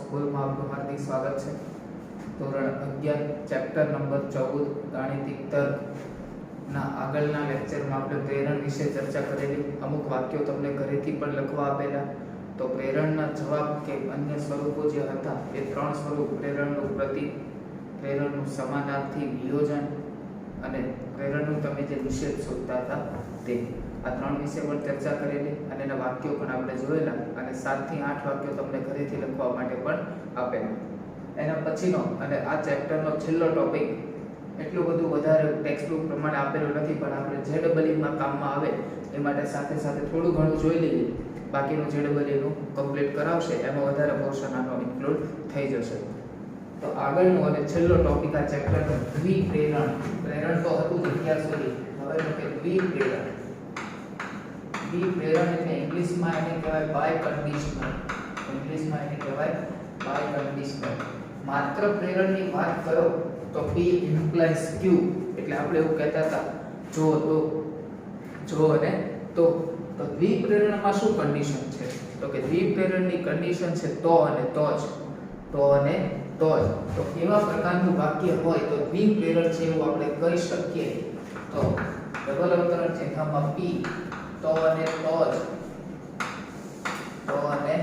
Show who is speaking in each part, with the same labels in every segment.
Speaker 1: સ્કૂલમાં આપનું હાર્દિક સ્વાગત છે. ધોરણ 11 ચેપ્ટર નંબર 14 ગાણિતિક તર્કના આગળના લેક્ચરમાં આપણે પ્રેરણ વિશે ચર્ચા કરેલી. અમુક વાક્યો તમને ઘરેથી પણ લખવા આપેલા. તો પ્રેરણના જવાબ કે અન્ય સ્વરૂપો જે હતા એ ત્રણ સ્વરૂપ: પ્રેરણનું પ્રતીક, પ્રેરણનું સમાનાર્થી વિયોજન અને પ્રેરણનું તમે જે નિષેધ શોધતા હતા તે. આ ત્રણ વિશે પણ ચર્ચા કરેલી અને એના વાક્યો પણ આપણે જોયેલા અને 7 થી 8 વાક્યો તમને ઘરેથી લખવા માટે પણ આપેલા. એના પછીનો અને આ ચેપ્ટરનો છેલ્લો ટોપિક એટલું બધું વધારે ટેક્સ્ટબુક પ્રમાણે આપેલું નથી, પણ આપણે જેડબલઈમાં કામમાં આવે એ માટે સાથે સાથે થોડું ઘણું જોઈ લઈએ. બાકીનું જેડબલઈનું કમ્પ્લીટ કરાવશે, એમાં વધારે પોર્શન આનો ઇન્ક્લુડ થઈ જશે. તો આગળનું અને છેલ્લો ટોપિક આ ચેપ્ટરનો દ્વિપ્રેરણ. પ્રેરણ તો હતું અત્યાર સુધી, હવે તો કે દ્વિપ્રેરણ. દ્વિપ્રેરણ એટલે ઇંગ્લિશમાં એને કહેવાય બાય કન્ડિશનલ. ઇંગ્લિશમાં એને કહેવાય બાય કન્ડિશનલ. માત્ર પ્રેરણની વાત કરો તો P implies Q, એટલે આપણે એવું કહેતા હતા જો તો, જો અને તો. તો દ્વિપ્રેરણમાં શું કન્ડિશન છે? તો કે દ્વિપ્રેરણની કન્ડિશન છે તો અને તો જ. તો અને તો જ. તો કેવા પ્રકારનું વાક્ય હોય તો દ્વિપ્રેરણ છે એવું આપણે કહી શકીએ? તો ડબલ અવતરણ ચિહ્નમાં P, તો અને તો જ, તો અને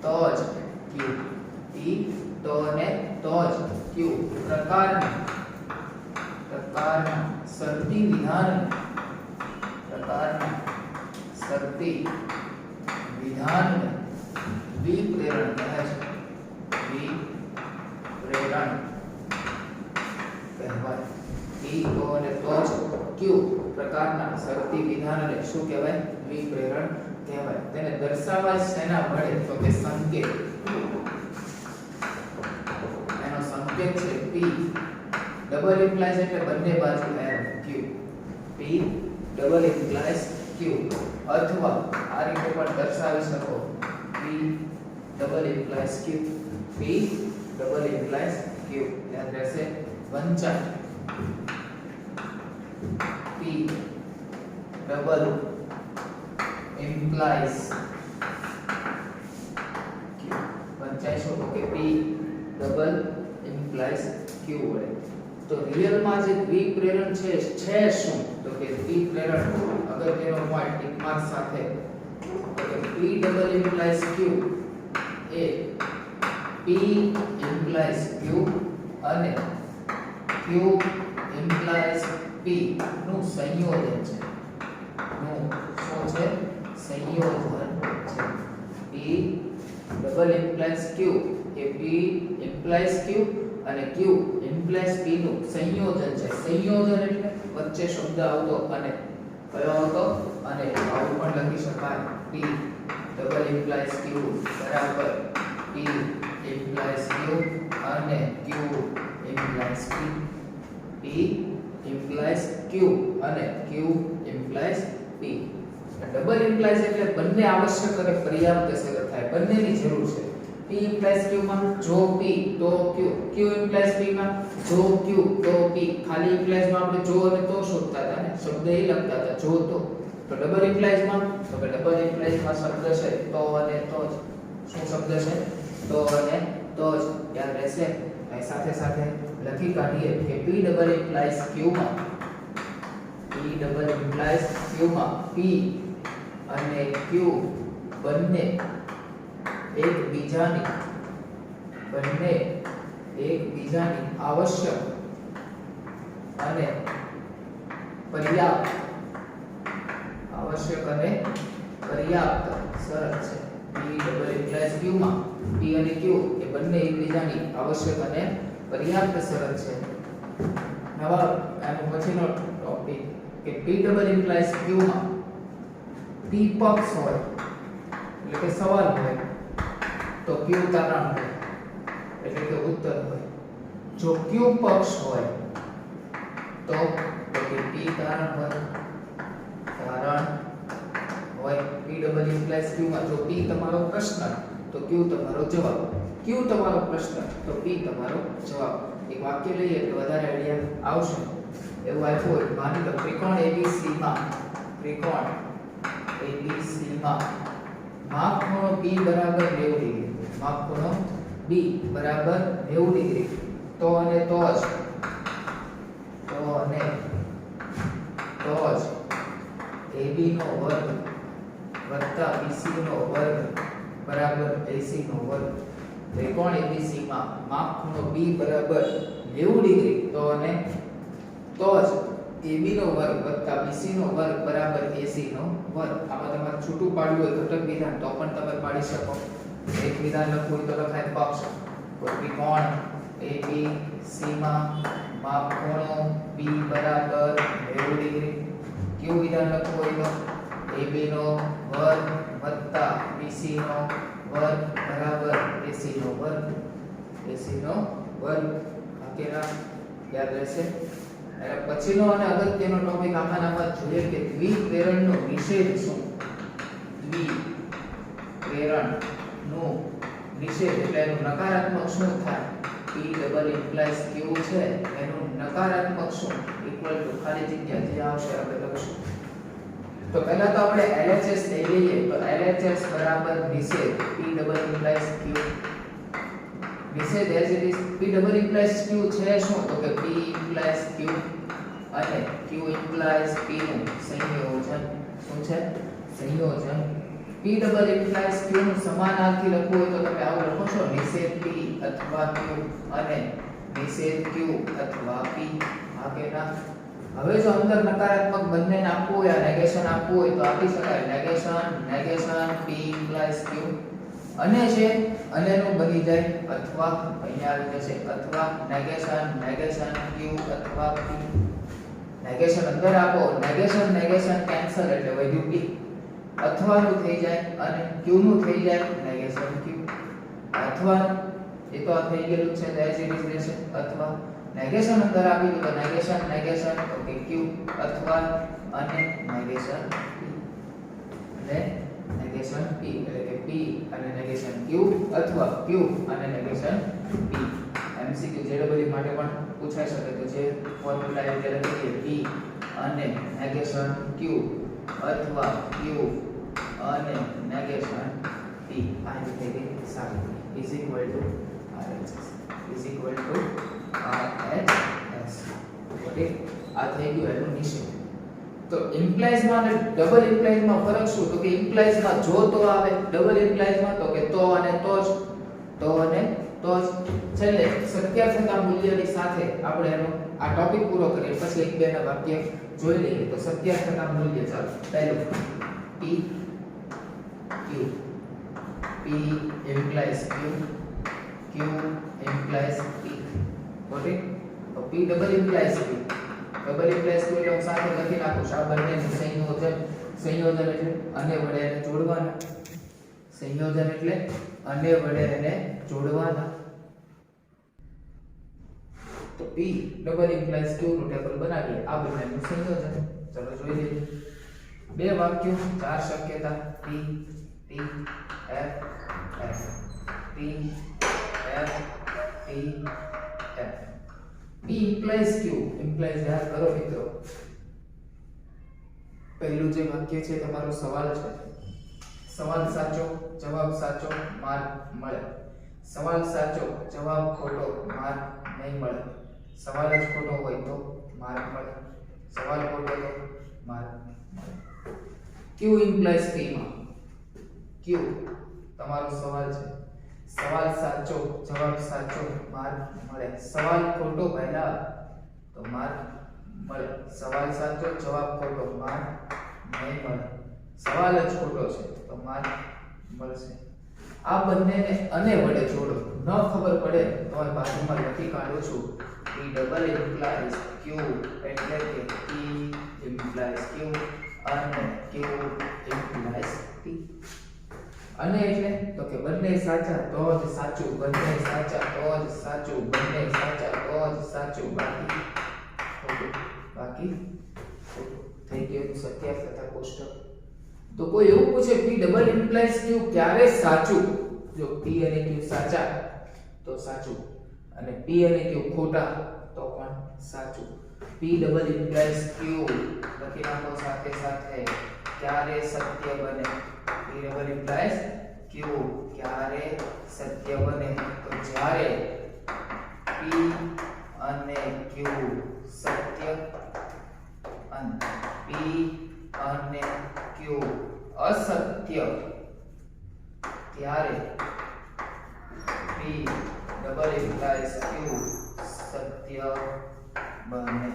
Speaker 1: તો જ Q. P, તો અને તો જ Q. પ્રકારના શરતી વિધાન, પ્રકારના શરતી વિધાનને દ્વિપ્રેરણ કહે છે. દ્વિપ્રેરણ કહેવાય. P, તો અને તો જ Q પ્રકારના શરતી વિધાનને શું કહેવાય? દ્વિપ્રેરણ કહેવાય. તેને દર્શાવાય શેના વડે? તો કે સંકેત. એનો સંકેત છે P. ડબલ ઇમ્પ્લાઇઝ એટલે બંને બાજુ Q. P double implies Q. અથવા આ રીતે પણ દર્શાવી શકો P double implies Q. P double implies Q. યાદ રહેશે વંચાય. P double implies Q. વંચાઈશો તો કે P double implies Q વડે. તો રિયલમાં જે દ્વિપ્રેરણ છે શું? તો કે દ્વિપ્રેરણ અગત્યનો પોઈન્ટ ટિક માર્ક સાથે, તો કે P double implies Q એ P implies Q અને Q implies P નું સંયોજન છે. નું શું છે? સંયોજન છે. P double implies Q એ P implies Q અને Q implies P નું સંયોજન છે. સંયોજન એટલે વચ્ચે શબ્દ આવતો અને. કયો આવતો? અને. આવું પણ લખી શકાય P double implies Q બરાબર P implies Q અને Q implies P. P implies Q અને Q implies P. Double implies એટલે બંને આવશ્યક અને પર્યાપ્ત શરત થાય, બંનેની જરૂર છે. P implies Q માં જો P તો Q, Q implies P માં જો Q તો P. ખાલી ઇમ્પ્લાઇઝ માં આપણે જો અને તો શોધતા હતા ને, શબ્દ એ લખતા હતા જો તો. તો ડબલ ઇમ્પ્લાઇઝ માં તો કે ડબલ ઇમ્પ્લાઇઝ માં શબ્દ છે તો અને તો જ. શું શબ્દ છે? તો અને તો જ. યાદ રહેશે. સાથે સાથે લખી કાઢીએ કે P double implies Q માં, P double implies Q માં P અને Q બંને એકબીજાની આવશ્યક અને પર્યાપ્ત શરત છે. P double implies Q માં P અને Q એ બંને એકબીજાની આવશ્યક અને પર્યાપ્ત શરત છે. નવા આનો પછીનો ટોપિક કે P double implies Q માં P પક્ષ હોય એટલે કે સવાલ હોય તો Q તારણ હોય એટલે કે ઉત્તર હોય. જો Q પક્ષ હોય તો કે P તારણ હોય. P double implies Q માં જો P તમારો પ્રશ્ન તો Q તમારો જવાબ. Q તમારો પ્રશ્ન તો P તમારો જવાબ. એક વાક્ય લઈએ એટલે વધારે આઈડિયા આવશે. એવું આપ્યું હોય, માની લો ત્રિકોણ ABC માં માપ ખૂણો P બરાબર 90 ડિગ્રી. માપ ખૂણો B બરાબર 90 ડિગ્રી. તો અને તો જ AB નો વર્ગ વત્તા BC નો વર્ગ બરાબર AC નો વર્ગ. ત્રિકોણ ABC માં માપ ખૂણો B બરાબર 90 ડિગ્રી. તો અને તો જ AB નો વર્ગ વત્તા BC નો વર્ગ બરાબર AC નો વર્ગ. આમાં તમારે છૂટું પાડવું હોય ઘટક વિધાન તો પણ તમે પાડી શકો. એક વિધાન લખવું હોય તો લખાય પક્ષ. કોઈ ત્રિકોણ ABC માં માપ ખૂણો B બરાબર 90 ડિગ્રી. કયું વિધાન લખવું હોય તો AB નો વર્ગ વત્તા BC નો વર્ગ બરાબર AC નો વર્ગ. AC નો વર્ગ આકેરા યાદ રહેશે. અને પછીનો અને અગત્યનો ટોપિક આમાં જોઈએ કે દ્વિપ્રેરણનો નિષેધ શું. દ્વિપ્રેરણનો નિષેધ એટલે એનું નકારાત્મક શું થાય. P ડબલ ઇમ્પ્લાઇઝ Q છે એનું નકારાત્મક શું ઇક્વલ ટુ ખાલી જગ્યા જે આવશે આપણે લખશું. તો પહેલા તો આપણે LHS લઈ લઈએ. તો LHS બરાબર નિષેધ P ડબલ ઇમ્પ્લાઇઝ Q. નિષેધ as it is P double implies Q છે શું તો કે P ઇમ્પ્લાઇઝ Q અને Q ઇમ્પ્લાઇઝ P નું સંયોજન. શું છે? સંયોજન. P ડબલ ઇમ્પ્લાઇઝ Q નું સમાનાર્થી લખવું હોય તો તમે આવું લખો છો નિષેધ P અથવા Q અને નિષેધ Q અથવા P. આ કે ના. હવે જો અંદર નકારાત્મક બંનેને આપવું હોય નેગેશન આપવું હોય તો આપી શકાય. નેગેશન P ઇમ્પ્લાઇઝ Q અને છે અને નું બની જાય અથવા અહીંયા આવી જશે અથવા નેગેશન Q અથવા P. નેગેશન અંદર આપો નેગેશન કેન્સલ એટલે વધ્યું P. અથવા નું થઈ જાય અને Q નું થઈ જાય નેગેશન Q. અથવા એ તો આ થઈ ગયેલું છે એઝ ઇટ ઇઝ રહેશે. અથવા નેગેશન અંદર આપી દો તો નેગેશન ઓકે Q અથવા અને નેગેશન P. એટલે નેગેશન P એટલે કે P અને નેગેશન Q અથવા Q અને નેગેશન P. MCQ JEE માટે પણ પૂછાઈ શકે તો જે ફોર્મ્યુલા એટલે લખીએ P અને નેગેશન Q અથવા Q અને નેગેશન P. આ રીતે કે સારું is equal to RHS okay. આ થઈ ગયું એનું નિષેધ. તો ઇમ્પ્લાઇઝ માં અને ડબલ ઇમ્પ્લાઇઝ માં ફરક શું તો કે ઇમ્પ્લાઇઝ માં જો તો આવે ડબલ ઇમ્પ્લાઇઝ માં તો કે તો અને તો જ છેલ્લે સત્ય થતા મૂલ્યની સાથે આપણે એનો આ ટોપિક પૂરો કરીએ પછી એક બે ના વાક્ય જોઈ લઈએ. તો સત્ય થતા મૂલ્ય ચાલો પહેલું P implies Q implies P. Okay. તો P ડબલ ઇમ્પ્લાઇઝ Q એટલે સાથે લખી નાખું છું. આ બંનેનું સંયોજન એટલે અને વડે એને જોડવાના. સંયોજન એટલે અને વડે એને જોડવાના. તો P ડબલ ઇમ્પ્લાઇઝ Q નું ટેબલ બનાવીએ. આ બંનેનું સંયોજન ચલો જોઈ લઈએ. બે વાક્યો ચાર શક્યતા P F P F P F. P implies Q implies યાદ કરો મિત્રો. પહેલું જે વાક્ય છે તમારો સવાલ છે. સવાલ સાચો જવાબ સાચો માર્ક મળે. સવાલ સાચો જવાબ ખોટો માર્ક નહીં મળે. સવાલ જ ખોટો હોય તો માર્ક મળે. સવાલ ખોટો તો માર્ક મળે. Q implies P માં Q તમારો સવાલ છે. સવાલ સાચો જવાબ સાચો માર્ક મળે. સવાલ ખોટો પહેલા તો માર્ક મળે. સવાલ સાચો જવાબ ખોટો માર્ક નહીં મળે. સવાલ જ ખોટો છે તો માર્ક મળશે. આ બંનેને અને વડે જોડો. ન ખબર પડે તો આ બાજુમાં લખી કાઢું છું P ડબલ ઇમ્પ્લાઇઝ Q એટલે કે P ઇમ્પ્લાઇઝ Q અને Q ઇમ્પ્લાઇઝ P. અને એટલે તો કે બંને સાચા તો જ સાચું, બંને સાચા તો જ સાચું, બંને સાચા તો જ સાચું, બાકી ખોટું, બાકી ખોટું. થઈ ગયું સત્યાર્થ તથા કોષ્ટક. તો કોઈ એવું પૂછે P ડબલ ઇમ્પ્લાઇઝ Q ક્યારે સાચું? જો P અને Q સાચા તો સાચું અને P અને Q ખોટા તો પણ સાચું. P ડબલ ઇમ્પ્લાઇઝ Q લખી નાખો સાથે સાથે ક્યારે સત્ય બને. P double implies Q Q ક્યારે સત્ય બને? તો જ્યારે P અને Q સત્ય અને P અને Q અસત્ય ત્યારે P ડબલ ઇમ્પ્લાઇઝ Q સત્ય બને.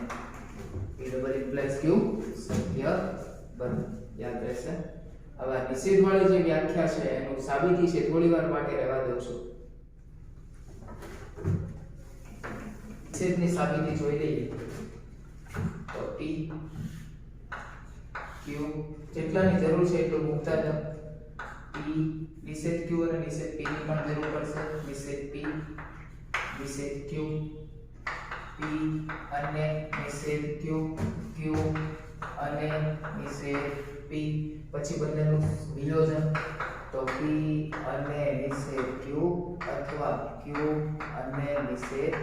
Speaker 1: P ડબલ ઇમ્પ્લાઇઝ Q સત્ય બને. યાદ રહેશે. હવે આ નિષેધ વાળી જે વ્યાખ્યા છે એનું સાબિતી છે થોડી વાર માટે રહેવા દઉં છું. નિષેધની સાબિતી જોઈ લઈએ. તો P Q જેટલાની જરૂર છે એટલું મૂકતા જાઓ. P નિષેધ Q અને નિષેધ P ની પણ જરૂર પડશે. નિષેધ P નિષેધ Q P અને નિષેધ Q Q અને નિષેધ P પછી બંનેનું વિયોજન. તો P અને નિષેધ Q અથવા Q અને નિષેધ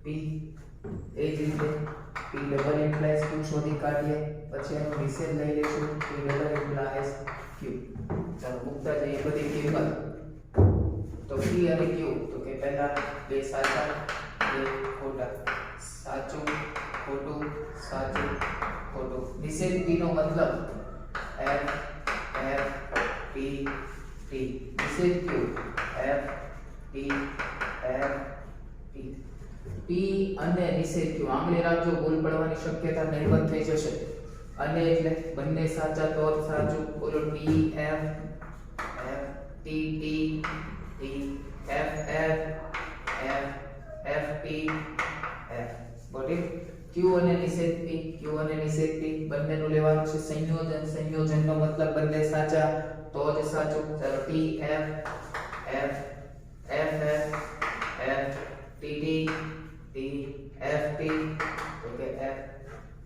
Speaker 1: P. એ જ રીતે P ડબલ ઇમ્પ્લાઇઝ Q શોધી કાઢીએ. પછી એનો નિષેધ લઈ લઈશું. P double implies Q. ચાલો મૂકતા જઈએ બધી કિંમત. તો P અને Q તો કે પહેલા બે સાચા બે ખોટા. સાચું ખોટું સાચું ખોટું. નિષેધ P નો મતલબ F F P P. નિષેધ Q F P F P. P અને નિષેધ Q આંગળી રાખજો, ભૂલ પડવાની શક્યતા નહિવત થઈ જશે. અને એટલે બંને સાચા તો સાચું. બોલો T F F T T T F F F F P F. બોલી Q અને નિષેધ P Q અને નિષેધ P બંનેનું લેવાનું છે સંયોજન. સંયોજનનો મતલબ બંને સાચા તો જ સાચું. ચાલો T F F F F F T T T F T. Okay F.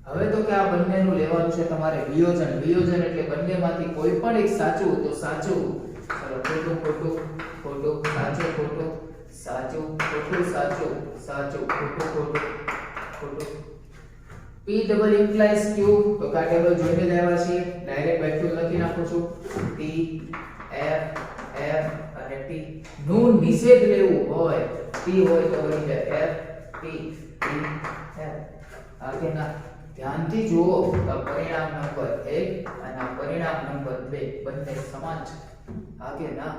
Speaker 1: હવે તો કે આ બંનેનું લેવાનું છે તમારે વિયોજન. વિયોજન એટલે બંનેમાંથી કોઈ પણ એક સાચું તો સાચું. ચાલો ખોટું ખોટું ખોટું સાચું ખોટું સાચું ખોટું સાચું સાચું ખોટું ખોટું ખોટું. P ડબલ ઇમ્પ્લાઇઝ Q તો કા ટેબલ જોઈને જ આવ્યા છીએ. ડાયરેક્ટ વેક્ટર લખી નાખું છું. T F F અને T નું નિષેધ લેવું હોય P હોય તો બની જાય F P T F. આગે ના ધ્યાનથી જુઓ તો પરિણામ નંબર 1 અને આ પરિણામ નંબર 2 બંને સમાન છે. આગે ના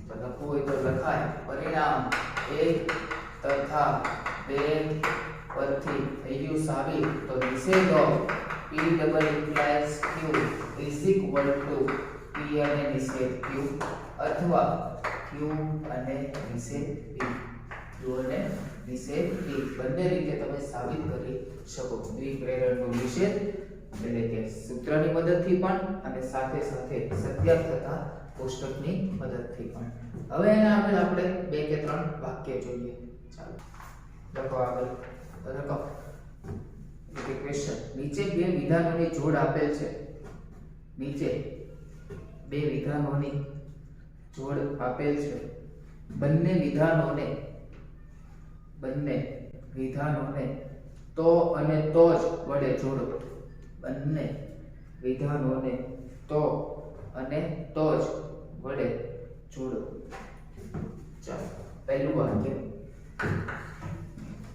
Speaker 1: તો લખવું હોય તો લખાય પરિણામ 1 તથા 2 પરથી થઈ ગયું સાબિત. તો નિષેધ of P double implies Q is equal to P અને નિષેધ Q અથવા Q અને નિષેધ P. Q અને નિષેધ P બંને રીતે તમે સાબિત કરી શકો. દ્વિપ્રેરણનો નિષેધ એટલે કે સૂત્રની મદદથી પણ અને સાથે સાથે સત્યાર્થ થતા કોષ્ટકની મદદથી પણ. હવે એના આપણે 2 કે 3 વાક્ય જોઈએ. ચાલો લખો આગળ લખો. એક ક્વેશ્ચન. નીચે બે વિધાનોની જોડ આપેલ છે. નીચે બે વિધાનોની જોડ આપેલ છે. બંને વિધાનોને તો અને તો જ વડે જોડો. બંને વિધાનોને તો અને તો જ વડે જોડો. ચાલો પહેલું વાક્ય.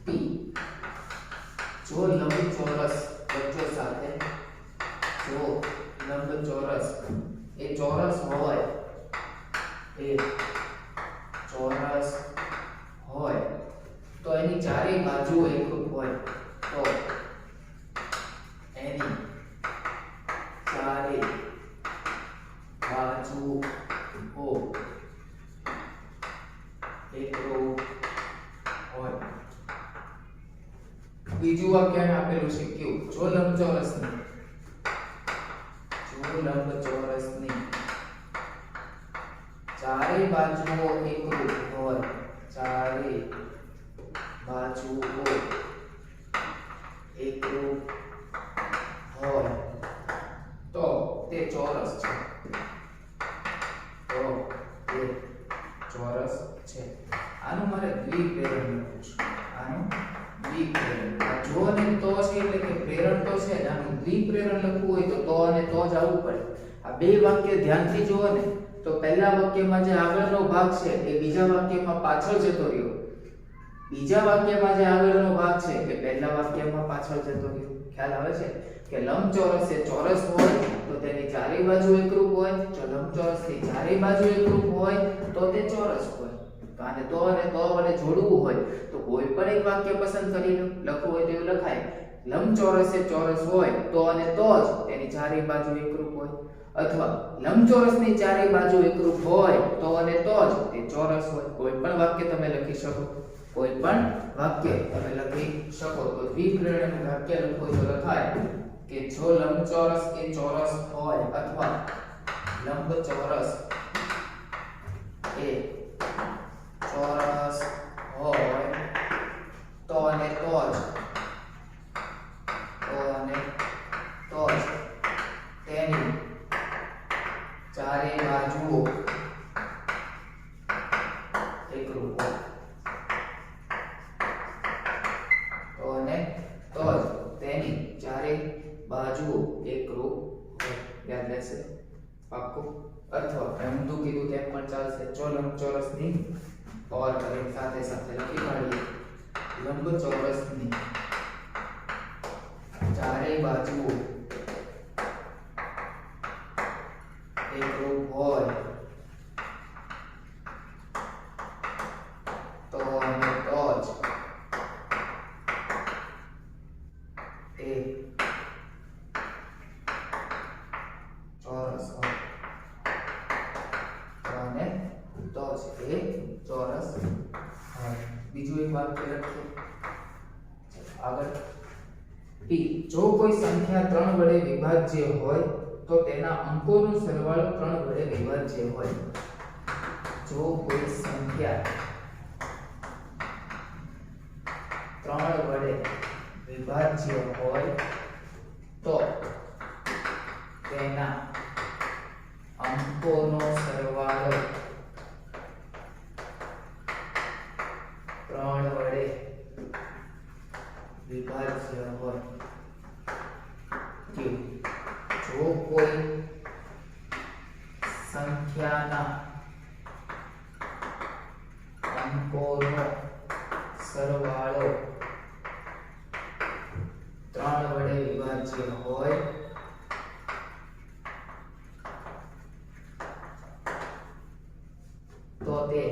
Speaker 1: P જો લંબચોરસ વચ્ચો સાથે જો લંબચોરસ એ ચોરસ હોય તો એની ચારે બાજુઓ એકરૂપ હોય તો એની ચારે બાજુઓ એકરૂપ હોય. બીજું વાક્ય આપેલું છે Q જો લંબચોરસની ચારે બાજુઓ એકરૂપ હોય. ચારે બાજુઓ એકરૂપ હોય તો તે ચોરસ છે. આનું મારે દ્વિપ્રેરણ લખવું છે. આનું દ્વિપ્રેરણ. જો અને તો છે એટલે કે પ્રેરણ તો છે જ. આનું દ્વિપ્રેરણ લખવું હોય તો અને તો જ આવવું પડે. આ બે વાક્ય ધ્યાનથી જુઓ ને તો તો પહેલા વાક્યમાં જે આગળનો ભાગ છે એ બીજા વાક્યમાં પાછળ જતો રહ્યો, બીજા વાક્યમાં જે આગળનો ભાગ છે એ પહેલા વાક્યમાં પાછળ જતો રહ્યો. ખ્યાલ આવે છે કે લંબચોરસ એ ચોરસ હોય તો તેની ચારે બાજુ એકરૂપ હોય, જો લંબચોરસની ચારે બાજુ એકરૂપ હોય તો તે ચોરસ હોય. તો આને તો અને તો વડે જોડવું હોય તો કોઈ પણ એક વાક્ય પસંદ કરી લો, લખવું હોય તો એવું લખાય લંબચોરસ એ ચોરસ હોય તો અને તો જ તેની ચારે બાજુ એકરૂપ હોય, અથવા લંબચોરસની ચારે બાજુ એકરૂપ હોય તો અને તો જ તે ચોરસ હોય. કોઈ પણ વાક્ય તમે લખી શકો, કોઈ પણ વાક્ય તમે લખી શકો. તો દ્વિપ્રેરણનું વાક્ય લખો તો લખાય કે જો લંબચોરસ એ ચોરસ હોય અથવા લંબચોરસ એ ચોરસ હોય તો અને તો જ તેની ચારે બાજુઓ એકરૂપ હોય, તો અને તો જ તેની ચારે બાજુઓ એકરૂપ હોય. યાદ રહેશે પાક્કું. અથવા ઊંધું કીધું તેમ પણ ચાલશે. જો લંબચોરસની ઓર કરીને સાથે સાથે લખી કાઢીએ લંબચોરસની ચારે બાજુઓ એકરૂપ હોય તો અને તો જ એ ચોરસ હોય, તો અને તો જ એ ચોરસ હોય. બીજું એક વાક્ય લખીએ આગળ. પી જો કોઈ સંખ્યા 3 વડે વિભાજ્ય હોય તો તેના અંકોનો સરવાળો 3 વડે વિભાજ્ય હોય. જો કોઈ સંખ્યા 3 વડે વિભાજ્ય હોય તો તેના અંકોનો સરવાળો 3 વડે વિભાજ્ય હોય. જો કોઈ સંખ્યાના અંકોનો સરવાળો 3 વડે વિભાજ્ય હોય તો તે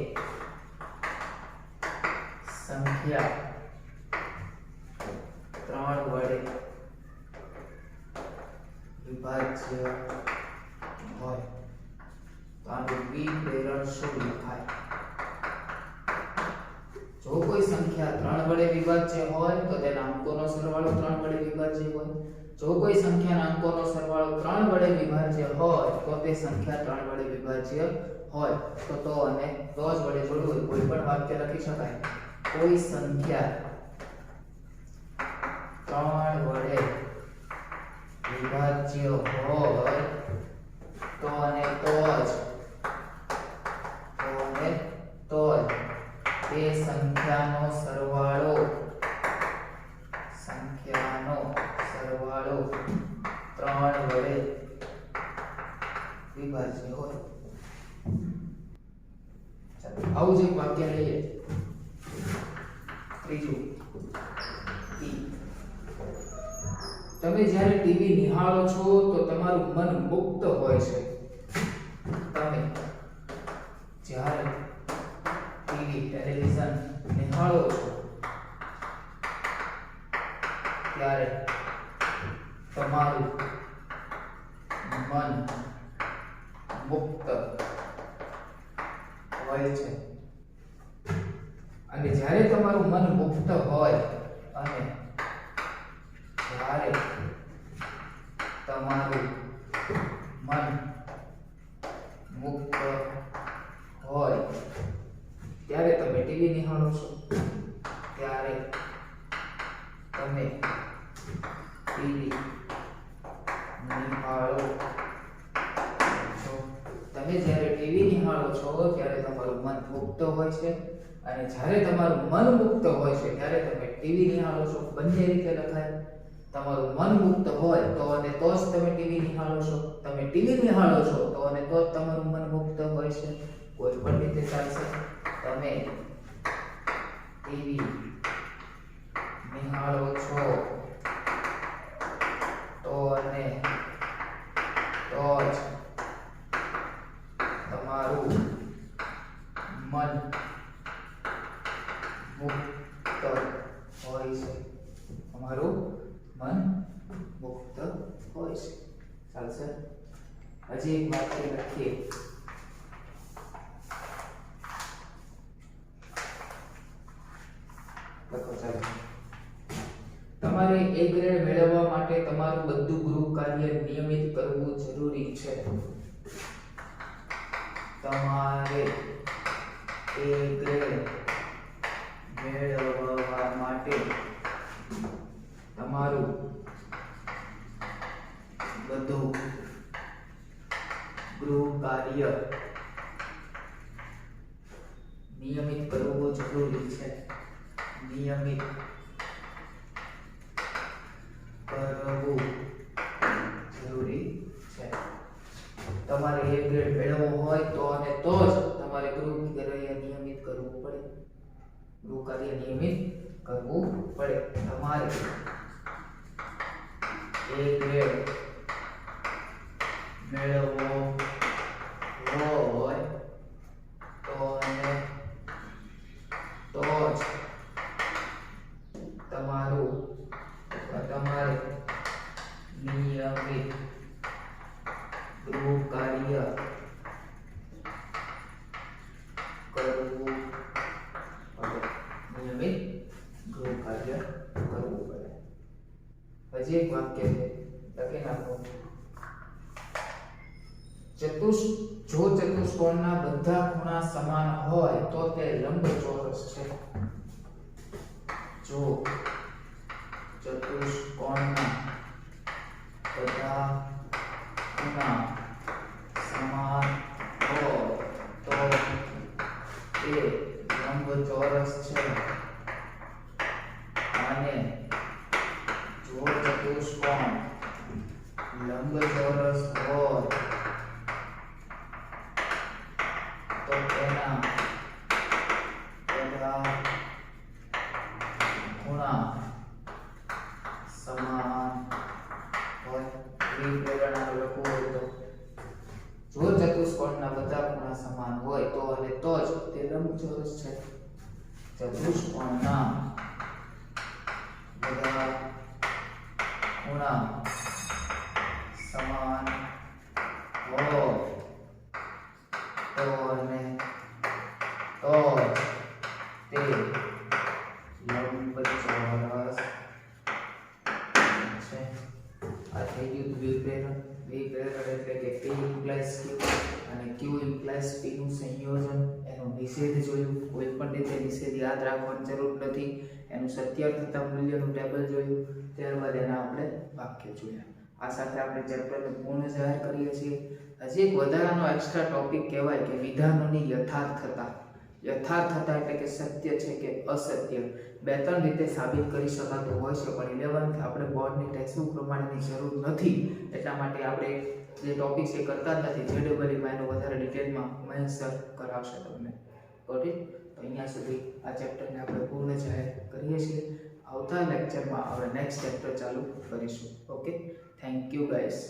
Speaker 1: સંખ્યા 3 વડે વિભાજ્ય હોય. તો આનું દ્વિપ્રેરણ શું લખાય? જો કોઈ સંખ્યા 3 વડે વિભાજ્ય હોય તો તેના અંકોનો સરવાળો 3 વડે વિભાજ્ય હોય. જો કોઈ સંખ્યાના અંકોનો સરવાળો 3 વડે વિભાજ્ય હોય તો તે સંખ્યા 3 વડે વિભાજ્ય હોય. તો અને તો જ વડે જોડવું હોય કોઈ પણ વાક્ય લખી શકાય. કોઈ સંખ્યા 3 વડે વિભાજ્ય હોય તો અને તો જ તે સંખ્યાનો સરવાળો 3 વડે વિભાજ્ય હોય. ચાલો આવું જ એક વાક્ય લઈએ. ત્રીજું, તમે જ્યારે ટીવી નિહાળો છો તો તમારું મન મુક્ત હોય છે. તમે જ્યારે ટેલિવિઝન નિહાળો છો ત્યારે તમારું મન મુક્ત હોય છે. અને જ્યારે તમારું મન મુક્ત હોય અને જ્યારે તમારું મન મુક્ત હોય ત્યારે તમે ટીવી નિહાળો છો. ત્યારે તમે ટીવી નિહાળો છો. તમે જ્યારે ટીવી નિહાળો છો ત્યારે તમારું મન મુક્ત હોય છે અને જ્યારે તમારું મન મુક્ત હોય છે ત્યારે તમે ટીવી નિહાળો છો. બંને રીતે લખાય. તમારું મન મુક્ત હોય તો અને તો જ તમે ટીવી નિહાળો છો. તમે ટીવી નિહાળો છો તો અને તો જ તમારું મન મુક્ત હોય છે. કોઈ પણ રીતે ચાલશે. તમે ટીવી નિહાળો છો તો અને તો જ તમારું મન મુક્ત હોય છે. તમારું મન મુક્ત હોય છે. ચાલશે. હજી એક વાક્ય લખીએ. લખો ચાલો. તમારે A ગ્રેડ મેળવવા માટે તમારું બધું ગૃહ કાર્ય નિયમિત કરવું જરૂરી છે. તમારે A ગ્રેડ મેળવવા માટે તમારું બધું ગૃહ કાર્ય નિયમિત કરવું જરૂરી છે. નિયમિત કરવું જરૂરી છે. તમારે A ગ્રેડ મેળવવો હોય તો અને તો જ તમારે ગૃહ કાર્ય નિયમિત કરવું પડે. ગૃહ કાર્ય નિયમિત કરવું પડે. તમારે A ગ્રેડ મેળવવો હોય તો અને તો જ તમારે નિયમિત ગૃહ કાર્ય કરવું પડે. નિયમિત ગૃહ કાર્ય કરવું પડે. હજી એક વાક્ય છે, લખી નાખો. જો ચતુષ્કોણના બધા ખૂણા સમાન હોય તો તે લંબચોરસ છે. જો ચતુષ્કોણના બધા ખૂણા સમાન હોય તો તે લંબચોરસ છે. અને જો ચતુષ્કોણ લંબચોરસ હોય તો તેના બધા ખૂણા સમાન હોય. વિપ્રેરણા લખવું હોય તો જો ચતુષ્કોણના બધા ખૂણા સમાન હોય તો અને તો જ તે લંબચોરસ છે. ચતુષ્કોણના બધા ખૂણા સમાન હોય તો અને તો તે લંબચોરસ છે. આ થઈ ગયું વિપ્રેરણ. વિપ્રેરણ એટલે કે P ઇમ્પ્લાઇઝ Q અને Q ઇમ્પ્લાઇઝ P નું સંયોજન. એનો નિષેધ જોયું. કોઈ પણ રીતે નિષેધ યાદ રાખવાની જરૂર નથી. એનું સત્યાર્થતા મૂલ્યનું ટેબલ જોયું. ત્યારબાદ એના આપણે વાક્ય જોયા. આ સાથે આપણે ચેપ્ટરને પૂર્ણ જાહેર કરીએ છીએ. હજી એક વધારાનો એક્સ્ટ્રા ટોપિક કહેવાય કે વિધાનોની યથાર્થતા. યથાર્થતા એટલે કે સત્ય છે કે અસત્ય. બે ત્રણ રીતે સાબિત કરી શકાતું હોય છે, પણ 11th આપણે બોર્ડની ટેક્સ્ટબુક પ્રમાણેની જરૂર નથી. એટલા માટે આપણે જે ટોપિક છે કરતા જ નથી. JEE માં એનો વધારે ડિટેલમાં મહેશ સર કરાવશે તમને. ઓકે, તો અહીંયા સુધી આ ચેપ્ટરને આપણે પૂર્ણ જાહેર કરીએ છીએ. આવતા લેક્ચરમાં આપણે નેક્સ્ટ ચેપ્ટર ચાલુ કરીશું. Okay, thank you guys.